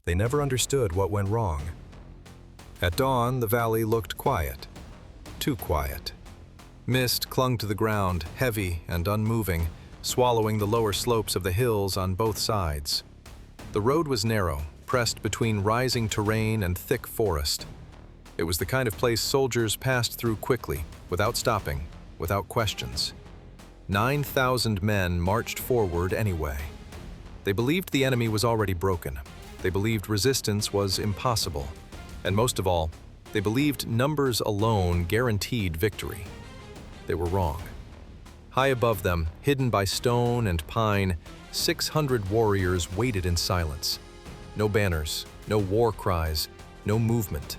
They never understood what went wrong. At dawn, the valley looked quiet. Too quiet. Mist clung to the ground, heavy and unmoving, swallowing the lower slopes of the hills on both sides. The road was narrow, pressed between rising terrain and thick forest. It was the kind of place soldiers passed through quickly, without stopping, without questions. 9,000 men marched forward anyway. They believed the enemy was already broken. They believed resistance was impossible. And most of all, they believed numbers alone guaranteed victory. They were wrong. High above them, hidden by stone and pine, 600 warriors waited in silence. No banners, no war cries, no movement,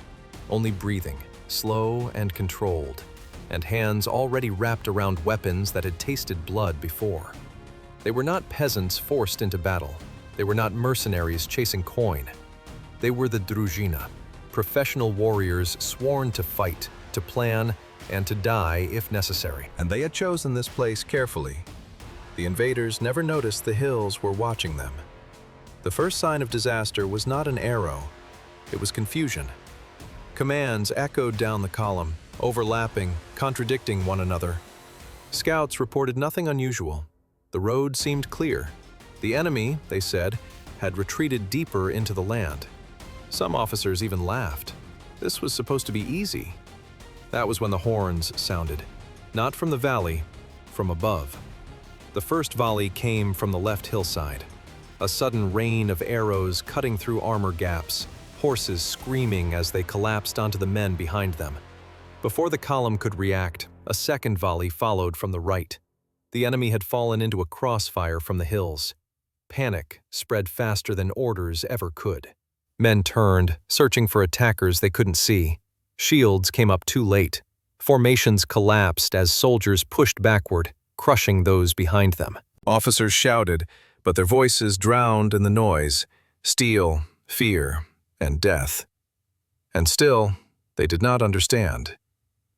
only breathing, slow and controlled, and hands already wrapped around weapons that had tasted blood before. They were not peasants forced into battle. They were not mercenaries chasing coin. They were the Druzhina, professional warriors sworn to fight, to plan, and to die if necessary. And they had chosen this place carefully. The invaders never noticed the hills were watching them. The first sign of disaster was not an arrow, it was confusion. Commands echoed down the column, overlapping, contradicting one another. Scouts reported nothing unusual. The road seemed clear. The enemy, they said, had retreated deeper into the land. Some officers even laughed. This was supposed to be easy. That was when the horns sounded. Not from the valley, from above. The first volley came from the left hillside. A sudden rain of arrows cutting through armor gaps, horses screaming as they collapsed onto the men behind them. Before the column could react, a second volley followed from the right. The enemy had fallen into a crossfire from the hills. Panic spread faster than orders ever could. Men turned, searching for attackers they couldn't see. Shields came up too late. Formations collapsed as soldiers pushed backward, crushing those behind them. Officers shouted, but their voices drowned in the noise. Steel, fear, and death. And still, they did not understand.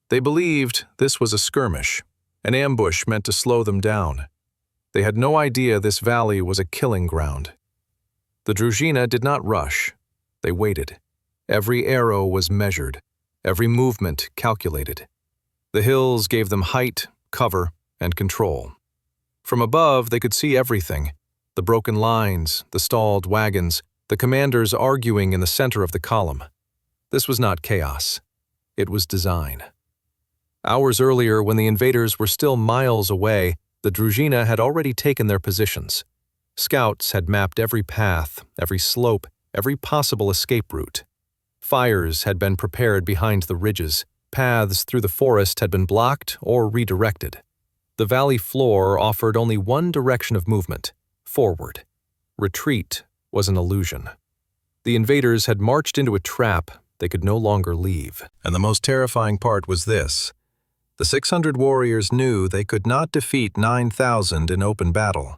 They believed this was a skirmish, an ambush meant to slow them down. They had no idea this valley was a killing ground. The Druzhina did not rush. They waited. Every arrow was measured, every movement calculated. The hills gave them height, cover, and control. From above, they could see everything: the broken lines, the stalled wagons, the commanders arguing in the center of the column. This was not chaos. It was design. Hours earlier, when the invaders were still miles away, the Druzhina had already taken their positions. Scouts had mapped every path, every slope, every possible escape route. Fires had been prepared behind the ridges. Paths through the forest had been blocked or redirected. The valley floor offered only one direction of movement: forward. Retreat was an illusion. The invaders had marched into a trap they could no longer leave. And the most terrifying part was this: the 600 warriors knew they could not defeat 9,000 in open battle,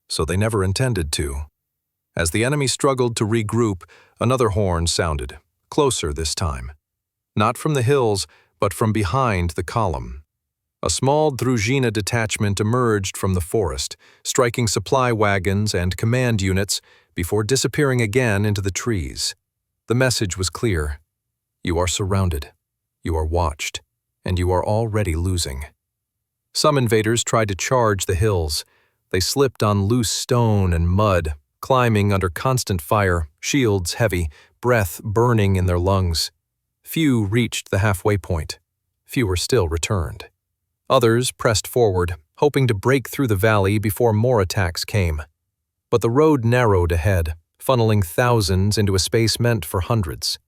so they never intended to. As the enemy struggled to regroup, another horn sounded, closer this time. Not from the hills, but from behind the column. A small Druzhina detachment emerged from the forest, striking supply wagons and command units before disappearing again into the trees. The message was clear: you are surrounded, you are watched, and you are already losing. Some invaders tried to charge the hills. They slipped on loose stone and mud, climbing under constant fire, shields heavy, breath burning in their lungs. Few reached the halfway point. Fewer still returned. Others pressed forward, hoping to break through the valley before more attacks came. But the road narrowed ahead, funneling thousands into a space meant for hundreds.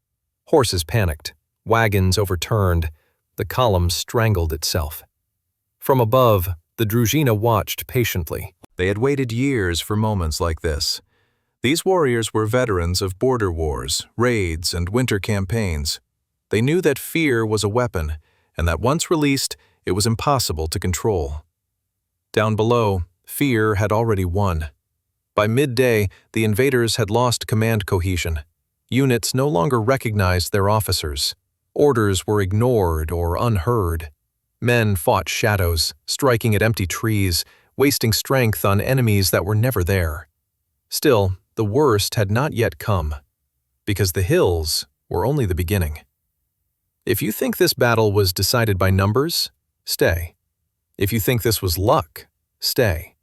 Horses panicked, wagons overturned, the column strangled itself. From above, the Druzhina watched patiently. They had waited years for moments like this. These warriors were veterans of border wars, raids, and winter campaigns. They knew that fear was a weapon, and that once released, it was impossible to control. Down below, fear had already won. By midday, the invaders had lost command cohesion. Units no longer recognized their officers. Orders were ignored or unheard. Men fought shadows, striking at empty trees, wasting strength on enemies that were never there. Still, the worst had not yet come. because the hills were only the beginning. If you think this battle was decided by numbers, stay. If you think this was luck, stay.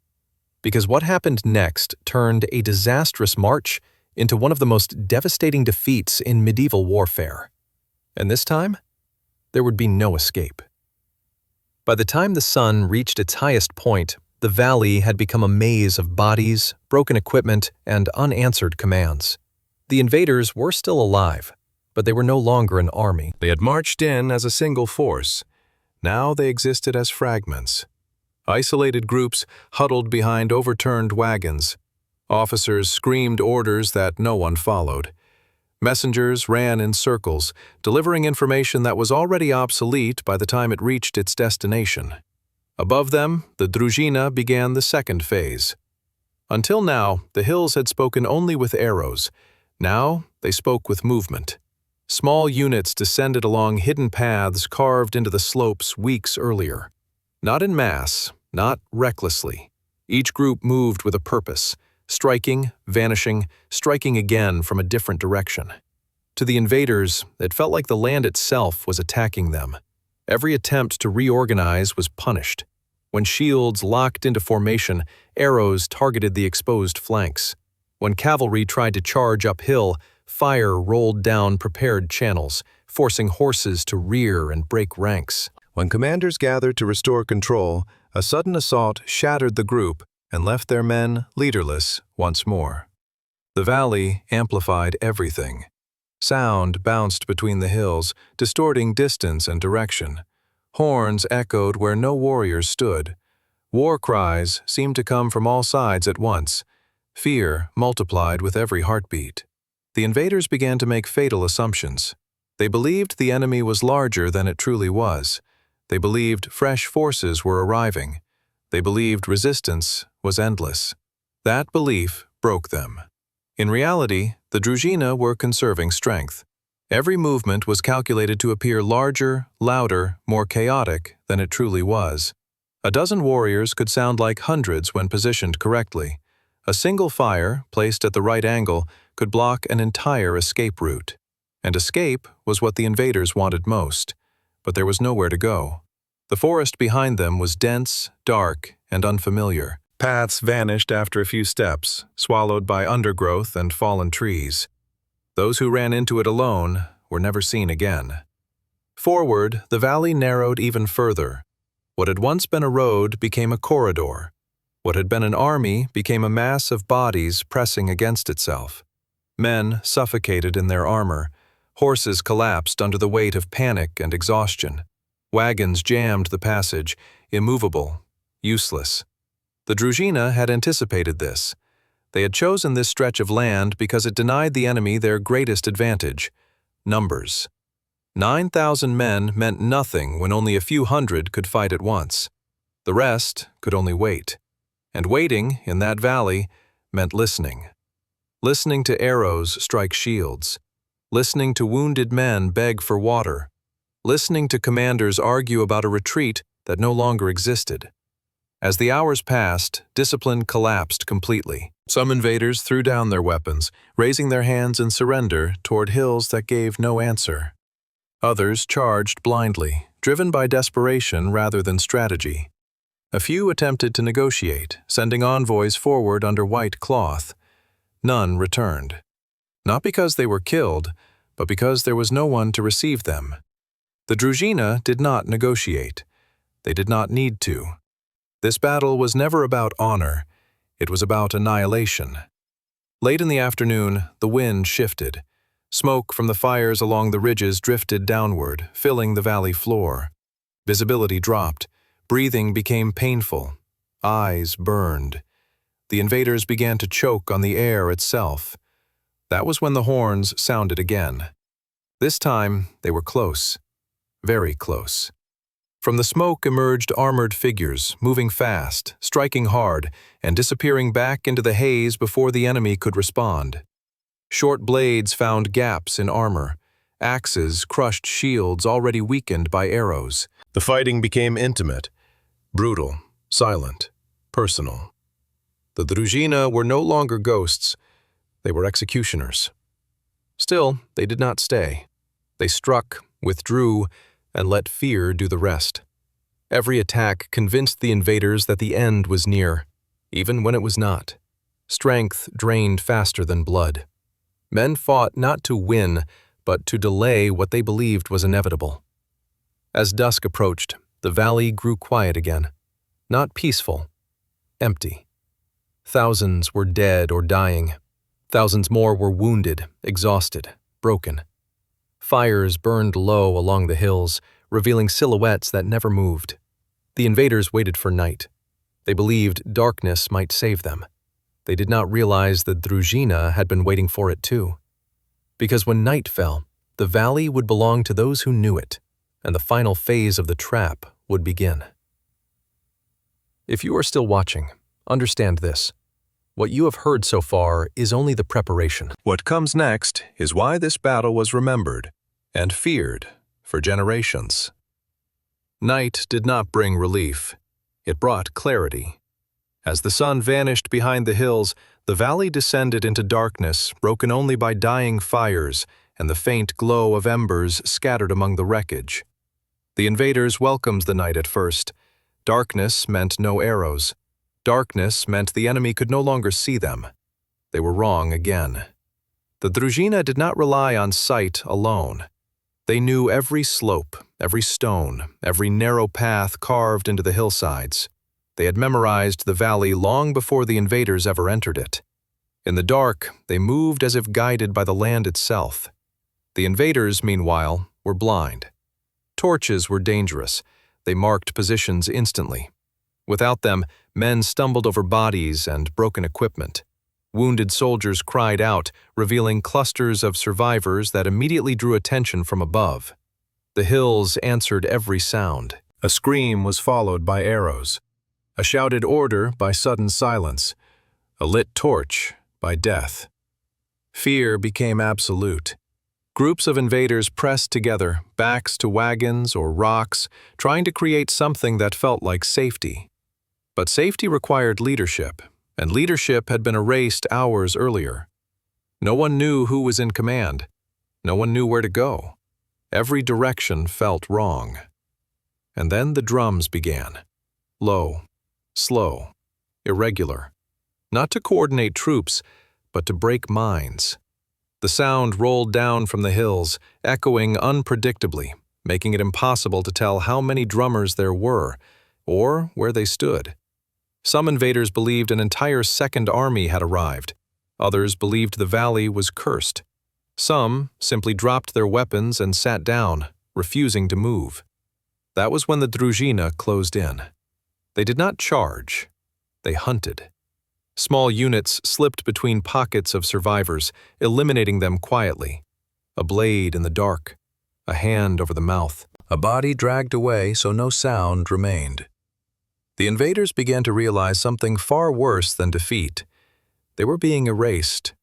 Because what happened next turned a disastrous march into one of the most devastating defeats in medieval warfare. And this time, there would be no escape. By the time the sun reached its highest point, the valley had become a maze of bodies, broken equipment, and unanswered commands. The invaders were still alive, but they were no longer an army. They had marched in as a single force. Now they existed as fragments. Isolated groups huddled behind overturned wagons. Officers screamed orders that no one followed. Messengers ran in circles, delivering information that was already obsolete by the time it reached its destination. Above them, the Druzhina began the second phase. Until now, the hills had spoken only with arrows. Now, they spoke with movement. Small units descended along hidden paths carved into the slopes weeks earlier. Not in mass, not recklessly. Each group moved with a purpose, striking, vanishing, striking again from a different direction. To the invaders, it felt like the land itself was attacking them. Every attempt to reorganize was punished. When shields locked into formation, arrows targeted the exposed flanks. When cavalry tried to charge uphill, fire rolled down prepared channels, forcing horses to rear and break ranks. When commanders gathered to restore control, a sudden assault shattered the group and left their men leaderless once more. The valley amplified everything. Sound bounced between the hills, distorting distance and direction. Horns echoed where no warriors stood. War cries seemed to come from all sides at once. Fear multiplied with every heartbeat. The invaders began to make fatal assumptions. They believed the enemy was larger than it truly was. They believed fresh forces were arriving. They believed resistance was endless. That belief broke them. In reality, the Druzhina were conserving strength. Every movement was calculated to appear larger, louder, more chaotic than it truly was. A dozen warriors could sound like hundreds when positioned correctly. A single fire, placed at the right angle, could block an entire escape route. And escape was what the invaders wanted most. But there was nowhere to go. The forest behind them was dense, dark, and unfamiliar. Paths vanished after a few steps, swallowed by undergrowth and fallen trees. Those who ran into it alone were never seen again. Forward, the valley narrowed even further. What had once been a road became a corridor. What had been an army became a mass of bodies pressing against itself. Men suffocated in their armor. Horses collapsed under the weight of panic and exhaustion. Wagons jammed the passage, immovable, useless. The Druzhina had anticipated this. They had chosen this stretch of land because it denied the enemy their greatest advantage: numbers. 9,000 men meant nothing when only a few hundred could fight at once. The rest could only wait. And waiting, in that valley, meant listening. Listening to arrows strike shields. Listening to wounded men beg for water. Listening to commanders argue about a retreat that no longer existed. As the hours passed, discipline collapsed completely. Some invaders threw down their weapons, raising their hands in surrender toward hills that gave no answer. Others charged blindly, driven by desperation rather than strategy. A few attempted to negotiate, sending envoys forward under white cloth. None returned. Not because they were killed, but because there was no one to receive them. The Druzhina did not negotiate. They did not need to. This battle was never about honor. It was about annihilation. Late in the afternoon, the wind shifted. Smoke from the fires along the ridges drifted downward, filling the valley floor. Visibility dropped. Breathing became painful. Eyes burned. The invaders began to choke on the air itself. That was when the horns sounded again. This time, they were close. Very close. From the smoke emerged armored figures, moving fast, striking hard, and disappearing back into the haze before the enemy could respond. Short blades found gaps in armor. Axes crushed shields already weakened by arrows. The fighting became intimate, brutal, silent, personal. The Druzhina were no longer ghosts. They were executioners. Still, they did not stay. They struck, withdrew, and let fear do the rest. Every attack convinced the invaders that the end was near, even when it was not. Strength drained faster than blood. Men fought not to win, but to delay what they believed was inevitable. As dusk approached, the valley grew quiet again. Not peaceful, empty. Thousands were dead or dying. Thousands more were wounded, exhausted, broken. Fires burned low along the hills, revealing silhouettes that never moved. The invaders waited for night. They believed darkness might save them. They did not realize that Druzhina had been waiting for it too. Because when night fell, the valley would belong to those who knew it, and the final phase of the trap would begin. If you are still watching, understand this. What you have heard so far is only the preparation. What comes next is why this battle was remembered and feared for generations. Night did not bring relief. It brought clarity. As the sun vanished behind the hills, the valley descended into darkness, broken only by dying fires and the faint glow of embers scattered among the wreckage. The invaders welcomed the night at first. Darkness meant no arrows. Darkness meant the enemy could no longer see them. They were wrong again. The Druzhina did not rely on sight alone. They knew every slope, every stone, every narrow path carved into the hillsides. They had memorized the valley long before the invaders ever entered it. In the dark, they moved as if guided by the land itself. The invaders, meanwhile, were blind. Torches were dangerous. They marked positions instantly. Without them, men stumbled over bodies and broken equipment. Wounded soldiers cried out, revealing clusters of survivors that immediately drew attention from above. The hills answered every sound. A scream was followed by arrows. A shouted order by sudden silence. A lit torch by death. Fear became absolute. Groups of invaders pressed together, backs to wagons or rocks, trying to create something that felt like safety. But safety required leadership, and leadership had been erased hours earlier. No one knew who was in command. No one knew where to go. Every direction felt wrong. And then the drums began. Low, slow, irregular. Not to coordinate troops, but to break minds. The sound rolled down from the hills, echoing unpredictably, making it impossible to tell how many drummers there were, or where they stood. Some invaders believed an entire second army had arrived. Others believed the valley was cursed. Some simply dropped their weapons and sat down, refusing to move. That was when the Druzhina closed in. They did not charge. They hunted. Small units slipped between pockets of survivors, eliminating them quietly. A blade in the dark. A hand over the mouth. A body dragged away so no sound remained. The invaders began to realize something far worse than defeat. They were being erased.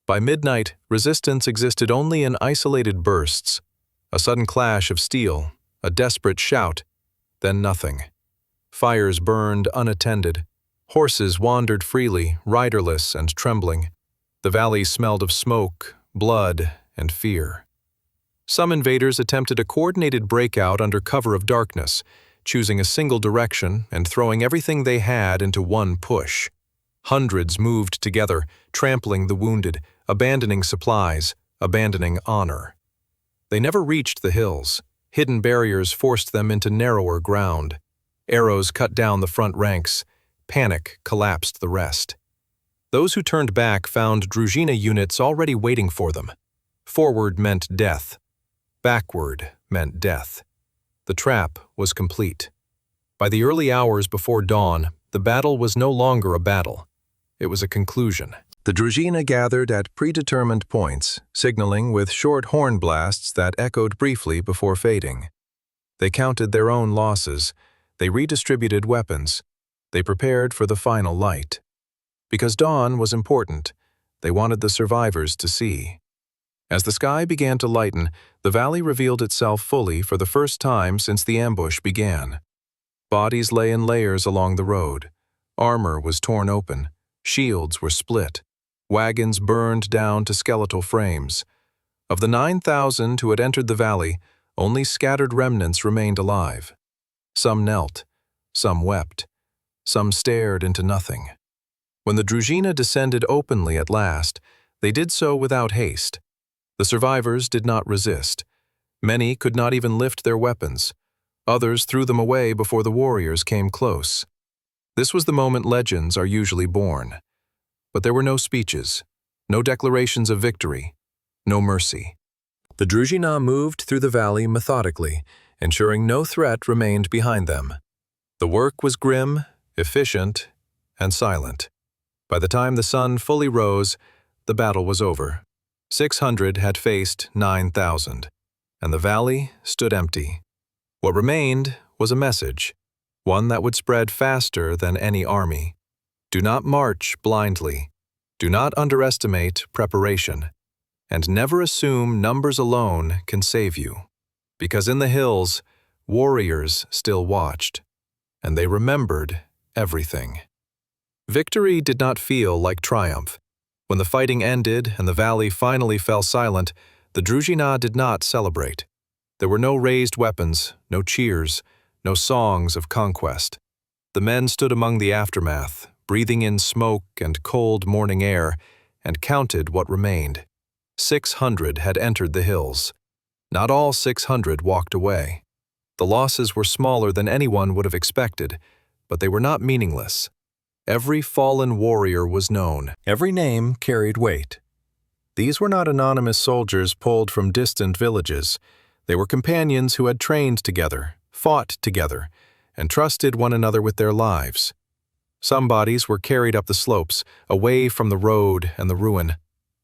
By midnight, resistance existed only in isolated bursts. A sudden clash of steel, a desperate shout, then nothing. Fires burned unattended. Horses wandered freely, riderless and trembling. The valley smelled of smoke, blood, and fear. Some invaders attempted a coordinated breakout under cover of darkness, choosing a single direction and throwing everything they had into one push. Hundreds moved together, trampling the wounded, abandoning supplies, abandoning honor. They never reached the hills. Hidden barriers forced them into narrower ground. Arrows cut down the front ranks. Panic collapsed the rest. Those who turned back found Druzhina units already waiting for them. Forward meant death. Backward meant death. The trap was complete. By the early hours before dawn, the battle was no longer a battle. It was a conclusion. The Druzhina gathered at predetermined points, signaling with short horn blasts that echoed briefly before fading. They counted their own losses. They redistributed weapons. They prepared for the final light. Because dawn was important, they wanted the survivors to see. As the sky began to lighten, the valley revealed itself fully for the first time since the ambush began. Bodies lay in layers along the road. Armor was torn open. Shields were split. Wagons burned down to skeletal frames. Of the 9,000 who had entered the valley, only scattered remnants remained alive. Some knelt, some wept, some stared into nothing. When the Druzhina descended openly at last, they did so without haste. The survivors did not resist. Many could not even lift their weapons. Others threw them away before the warriors came close. This was the moment legends are usually born. But there were no speeches, no declarations of victory, no mercy. The Druzhina moved through the valley methodically, ensuring no threat remained behind them. The work was grim, efficient, and silent. By the time the sun fully rose, the battle was over. 600 had faced 9,000, and the valley stood empty. What remained was a message, one that would spread faster than any army. Do not march blindly. Do not underestimate preparation. And never assume numbers alone can save you. Because in the hills, warriors still watched, and they remembered everything. Victory did not feel like triumph. When the fighting ended and the valley finally fell silent, the Druzhina did not celebrate. There were no raised weapons, no cheers, no songs of conquest. The men stood among the aftermath, breathing in smoke and cold morning air, and counted what remained. 600 had entered the hills. Not all 600 walked away. The losses were smaller than anyone would have expected, but they were not meaningless. Every fallen warrior was known. Every name carried weight. These were not anonymous soldiers pulled from distant villages. They were companions who had trained together, fought together, and trusted one another with their lives. Some bodies were carried up the slopes, away from the road and the ruin.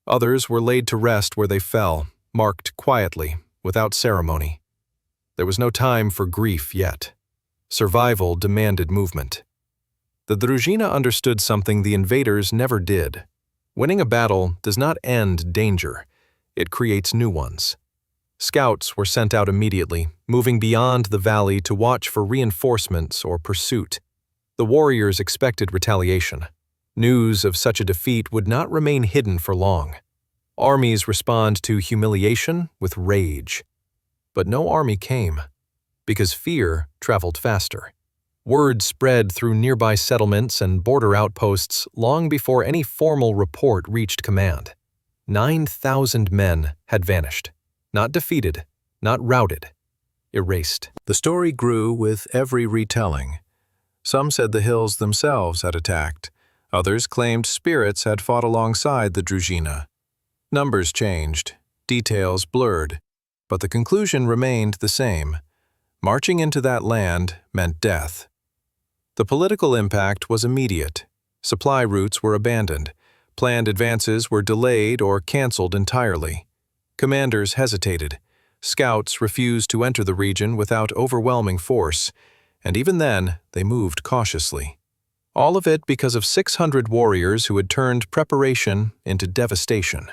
Others were laid to rest where they fell, marked quietly, without ceremony. There was no time for grief yet. Survival demanded movement. The Druzhina understood something the invaders never did. Winning a battle does not end danger. It creates new ones. Scouts were sent out immediately, moving beyond the valley to watch for reinforcements or pursuit. The warriors expected retaliation. News of such a defeat would not remain hidden for long. Armies respond to humiliation with rage. But no army came, because fear traveled faster. Word spread through nearby settlements and border outposts long before any formal report reached command. 9,000 men had vanished, not defeated, not routed, erased. The story grew with every retelling. Some said the hills themselves had attacked. Others claimed spirits had fought alongside the Druzhina. Numbers changed, details blurred, but the conclusion remained the same. Marching into that land meant death. The political impact was immediate. Supply routes were abandoned. Planned advances were delayed or canceled entirely. Commanders hesitated. Scouts refused to enter the region without overwhelming force, and even then they moved cautiously. All of it because of 600 warriors who had turned preparation into devastation.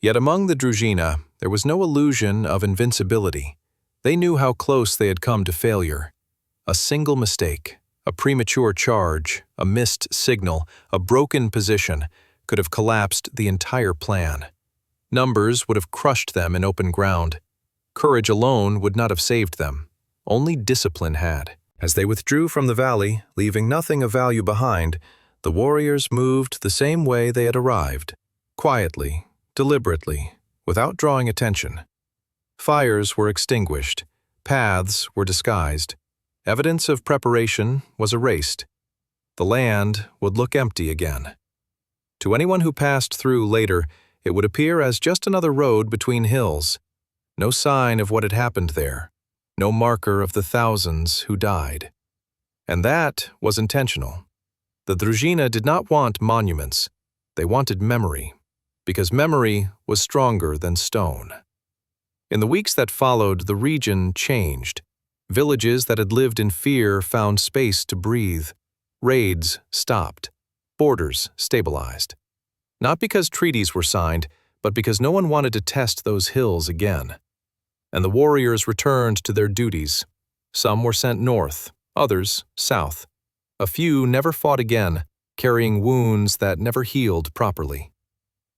Yet among the Druzhina, there was no illusion of invincibility. They knew how close they had come to failure. A single mistake, a premature charge, a missed signal, a broken position could have collapsed the entire plan. Numbers would have crushed them in open ground. Courage alone would not have saved them. Only discipline had. As they withdrew from the valley, leaving nothing of value behind, the warriors moved the same way they had arrived, quietly, deliberately, without drawing attention. Fires were extinguished, paths were disguised, evidence of preparation was erased. The land would look empty again. To anyone who passed through later, it would appear as just another road between hills. No sign of what had happened there, no marker of the thousands who died. And that was intentional. The Druzhina did not want monuments. They wanted memory, because memory was stronger than stone. In the weeks that followed, the region changed. Villages that had lived in fear found space to breathe. Raids stopped. Borders stabilized. Not because treaties were signed, but because no one wanted to test those hills again. And the warriors returned to their duties. Some were sent north, others south. A few never fought again, carrying wounds that never healed properly.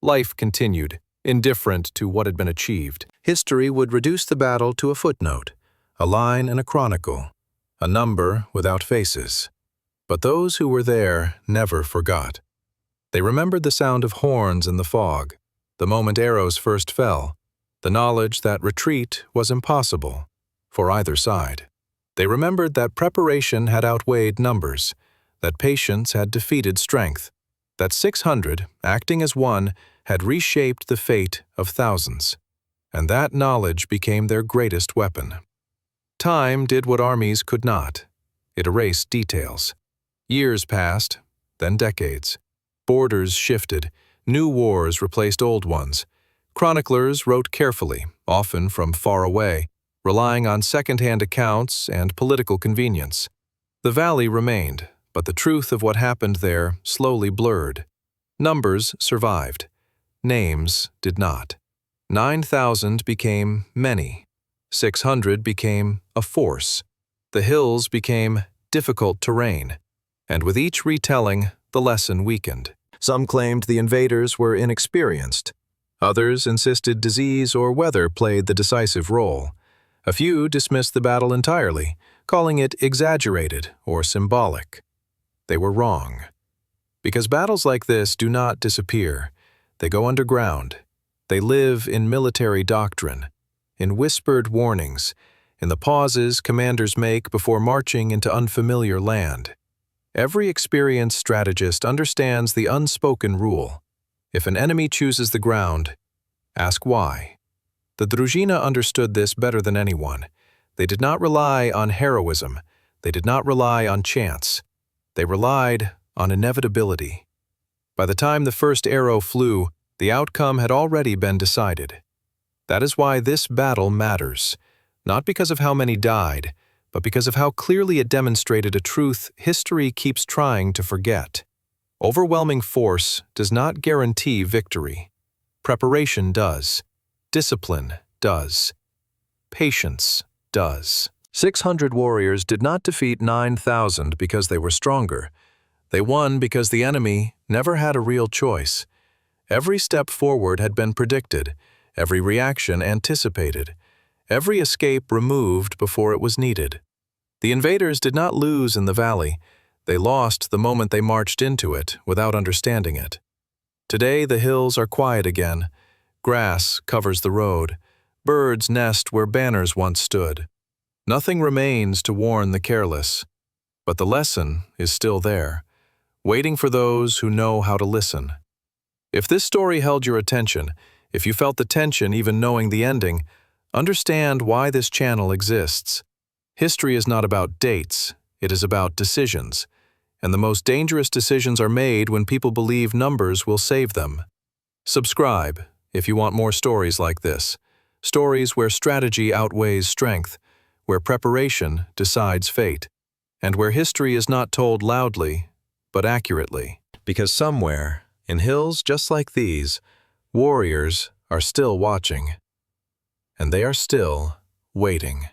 Life continued, indifferent to what had been achieved. History would reduce the battle to a footnote, a line in a chronicle, a number without faces. But those who were there never forgot. They remembered the sound of horns in the fog, the moment arrows first fell, the knowledge that retreat was impossible for either side. They remembered that preparation had outweighed numbers, that patience had defeated strength, that 600, acting as one, had reshaped the fate of thousands. And that knowledge became their greatest weapon. Time did what armies could not. It erased details. Years passed, then decades. Borders shifted, new wars replaced old ones. Chroniclers wrote carefully, often from far away, relying on second-hand accounts and political convenience. The valley remained, but the truth of what happened there slowly blurred. Numbers survived. Names did not. 9,000 became many. 600 became a force. The hills became difficult terrain. And with each retelling, the lesson weakened. Some claimed the invaders were inexperienced. Others insisted disease or weather played the decisive role. A few dismissed the battle entirely, calling it exaggerated or symbolic. They were wrong. Because battles like this do not disappear. They go underground. They live in military doctrine, in whispered warnings, in the pauses commanders make before marching into unfamiliar land. Every experienced strategist understands the unspoken rule. If an enemy chooses the ground, ask why. The Druzhina understood this better than anyone. They did not rely on heroism. They did not rely on chance. They relied on inevitability. By the time the first arrow flew, the outcome had already been decided. That is why this battle matters, not because of how many died, but because of how clearly it demonstrated a truth history keeps trying to forget. Overwhelming force does not guarantee victory. Preparation does. Discipline does. Patience does. 600 warriors did not defeat 9,000 because they were stronger. They won because the enemy never had a real choice. Every step forward had been predicted, every reaction anticipated, every escape removed before it was needed. The invaders did not lose in the valley. They lost the moment they marched into it without understanding it. Today the hills are quiet again. Grass covers the road. Birds nest where banners once stood. Nothing remains to warn the careless. But the lesson is still there, waiting for those who know how to listen. If this story held your attention, if you felt the tension even knowing the ending, understand why this channel exists. History is not about dates, it is about decisions. And the most dangerous decisions are made when people believe numbers will save them. Subscribe if you want more stories like this. Stories where strategy outweighs strength, where preparation decides fate, and where history is not told loudly, but accurately. Because somewhere, in hills just like these, warriors are still watching. And they are still waiting.